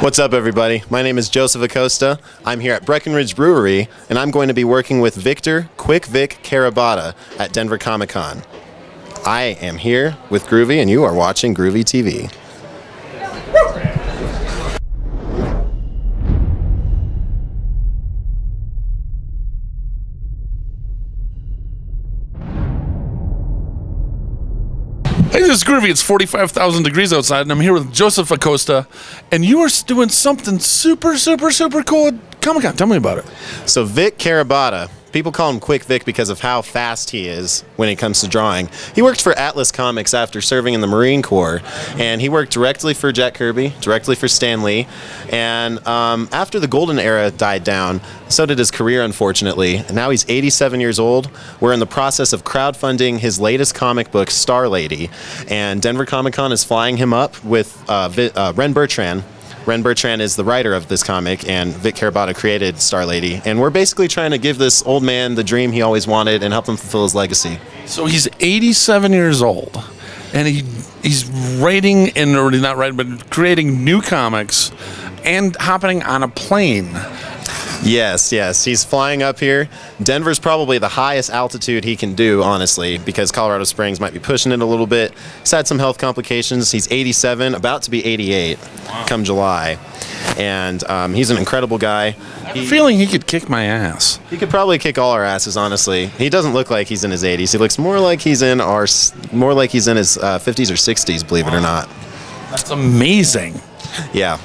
What's up, everybody? My name is Joseph Acosta. I'm here at Breckenridge Brewery, and I'm going to be working with Quick Vic Carrabotta at Denver Comic Con. I am here with Groovy, and you are watching Groovey.TV. Hey, this is Groovy. It's 45,000 degrees outside, and I'm here with Joseph Acosta, and you are doing something super cool at Comic-Con. Tell me about it. So Vic Carrabotta, people call him Quick Vic because of how fast he is when it comes to drawing. He worked for Atlas Comics after serving in the Marine Corps, and he worked directly for Jack Kirby, directly for Stan Lee, and after the golden era died down, so did his career, unfortunately. And now he's 87 years old. We're in the process of crowdfunding his latest comic book, Starlady, and Denver Comic Con is flying him up with Ren Bertrand. Ren Bertrand is the writer of this comic, and Vic Carrabotta created Starlady. And we're basically trying to give this old man the dream he always wanted and help him fulfill his legacy. So he's 87 years old, and he's writing, and or not writing, but creating new comics and hopping on a plane. Yes. He's flying up here. Denver's probably the highest altitude he can do, honestly, because Colorado Springs might be pushing it a little bit. He's had some health complications. He's 87, about to be 88 come July. And he's an incredible guy. I have a feeling he could kick my ass. He could probably kick all our asses, honestly. He doesn't look like he's in his 80s. He looks more like he's in his 50s or 60s, believe it or not. That's amazing. Yeah.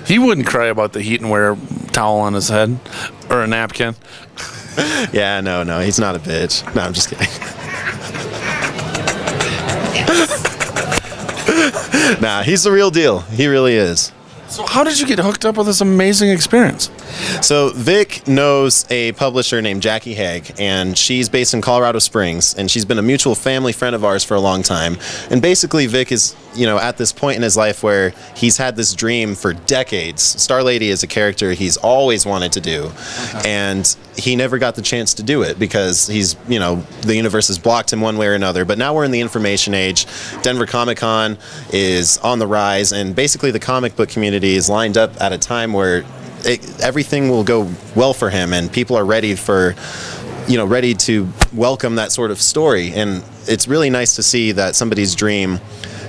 He wouldn't cry about the heat and wear a towel on his head or a napkin. Yeah, no, he's not a bitch. No, I'm just kidding. Nah, he's the real deal. He really is. So how did you get hooked up with this amazing experience? So Vic knows a publisher named Jackie Haig, and she's based in Colorado Springs, and she's been a mutual family friend of ours for a long time. And basically Vic is, at this point in his life where he's had this dream for decades. Starlady is a character he's always wanted to do, and he never got the chance to do it because he's, the universe has blocked him one way or another. But now we're in the information age. Denver Comic Con is on the rise, and basically the comic book community is lined up at a time where everything will go well for him, and people are ready to welcome that sort of story. And it's really nice to see that somebody's dream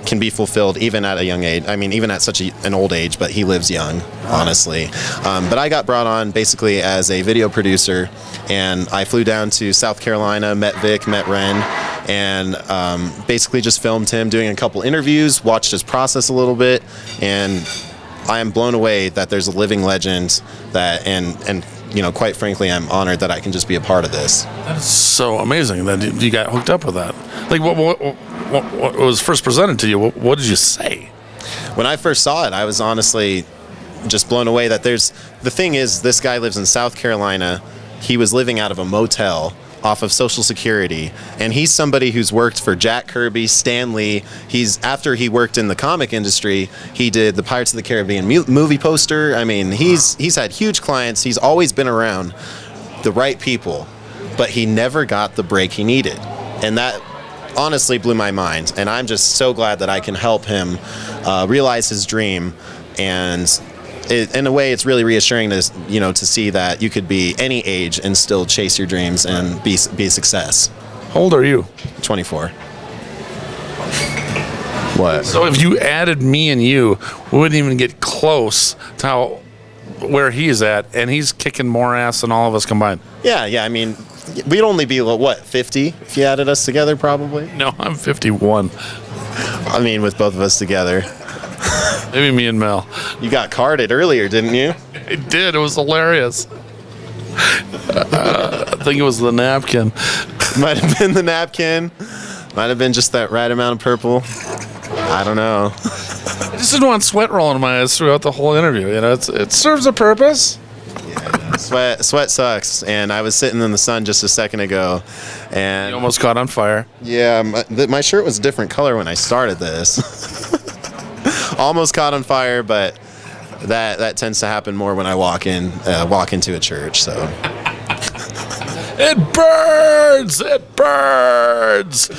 can be fulfilled even at a young age. I mean, even at such an old age, but he lives young, honestly. But I got brought on basically as a video producer, and I flew down to South Carolina, met Vic, met Ren, and basically just filmed him doing a couple interviews, watched his process a little bit, and I am blown away that there's a living legend and quite frankly, I'm honored that I can just be a part of this. That is so amazing that you got hooked up with that. Like, what was first presented to you? What did you say? When I first saw it, I was honestly just blown away that the thing is, this guy lives in South Carolina. He was living out of a motel off of Social Security, and he's somebody who's worked for Jack Kirby, Stan Lee. After he worked in the comic industry, he did the Pirates of the Caribbean movie poster. I mean, he's had huge clients. He's always been around the right people, but he never got the break he needed, and that honestly blew my mind. And I'm just so glad that I can help him realize his dream. And in a way, it's really reassuring to see that you could be any age and still chase your dreams and be a success. How old are you? 24. What? So if you added me and you, we wouldn't even get close to where he's at, and he's kicking more ass than all of us combined. Yeah. I mean, we'd only be, 50 if you added us together, probably? No, I'm 51. I mean, with both of us together. Maybe me and Mel. You got carded earlier, didn't you? I did. It was hilarious. I think it was the napkin. Might have been the napkin. Might have been just that right amount of purple. I don't know. I just didn't want sweat rolling in my eyes throughout the whole interview. It serves a purpose. Yeah, sweat sucks. And I was sitting in the sun just a second ago, and you almost caught on fire. Yeah, my shirt was a different color when I started this. Almost caught on fire, but that tends to happen more when I walk into a church. So It burns! It burns!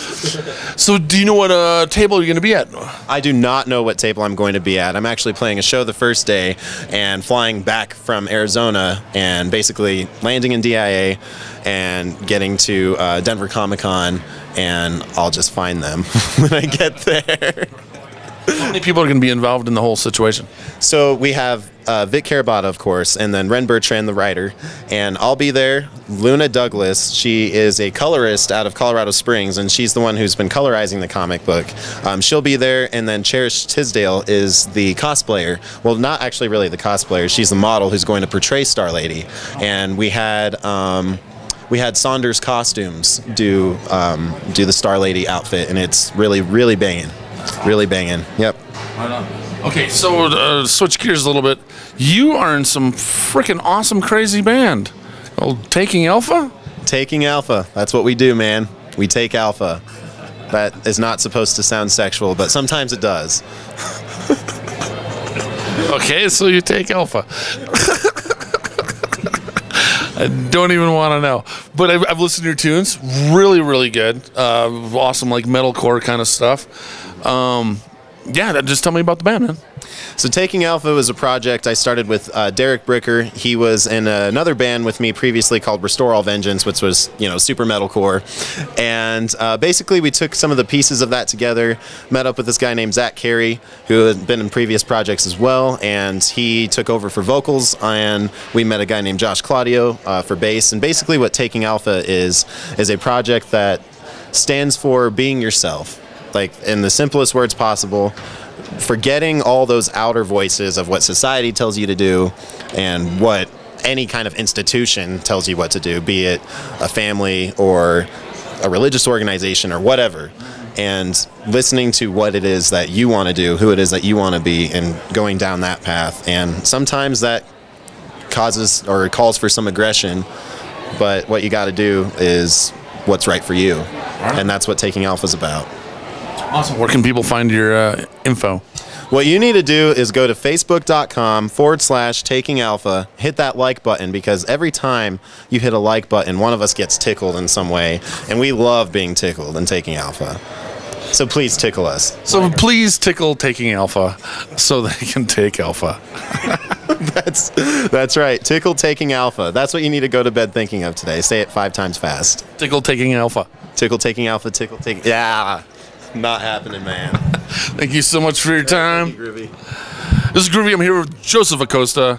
So do you know what table you're going to be at? I do not know what table I'm going to be at. I'm actually playing a show the first day and flying back from Arizona and basically landing in DIA and getting to Denver Comic-Con, and I'll just find them when I get there. How many people are going to be involved in the whole situation? So we have Vic Carrabotta, of course, and then Ren Bertrand, the writer, and I'll be there. Luna Douglas, she is a colorist out of Colorado Springs, and she's the one who's been colorizing the comic book. She'll be there, and then Cherish Tisdale is the cosplayer. Well, not actually really the cosplayer. She's the model who's going to portray Starlady. And we had Saunders Costumes do the Starlady outfit, and it's really banging. Really banging. Yep. Right on. Okay, so switch gears a little bit. You are in some freaking awesome, crazy band. Oh, Taking Alpha? Taking Alpha. That's what we do, man. We take Alpha. That is not supposed to sound sexual, but sometimes it does. Okay, so you take Alpha. I don't even want to know. But I've listened to your tunes. Really good. Awesome, like metalcore kind of stuff. Yeah, just tell me about the band, man. So Taking Alpha was a project I started with Derek Bricker. He was in another band with me previously called Restore All Vengeance, which was, super metalcore. And basically we took some of the pieces of that together, met up with this guy named Zach Carey, who had been in previous projects as well, and he took over for vocals, and we met a guy named Josh Claudio for bass. And basically what Taking Alpha is a project that stands for being yourself. Like, in the simplest words possible, forgetting all those outer voices of what society tells you to do and what any kind of institution tells you what to do, be it a family or a religious organization or whatever, and listening to what it is that you want to do, who it is that you want to be, and going down that path. And sometimes that causes or calls for some aggression, but what you got to do is what's right for you. And that's what Taking Alpha is about. Awesome. Where can people find your info? What you need to do is go to facebook.com/Taking Alpha, hit that like button, because every time you hit a like button, one of us gets tickled in some way, and we love being tickled and Taking Alpha. So please tickle us. So please tickle Taking Alpha so they can take Alpha. That's right. Tickle Taking Alpha. That's what you need to go to bed thinking of today. Say it 5 times fast. Tickle Taking Alpha. Tickle Taking Alpha. Tickle Taking... Yeah. Not happening, man. Thank you so much for your time. Thank you, Groovy. This is Groovy. I'm here with Joseph Acosta,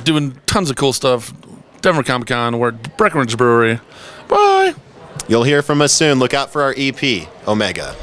doing tons of cool stuff. Denver Comic-Con. We're at Breckenridge Brewery. Bye. You'll hear from us soon. Look out for our EP, Omega.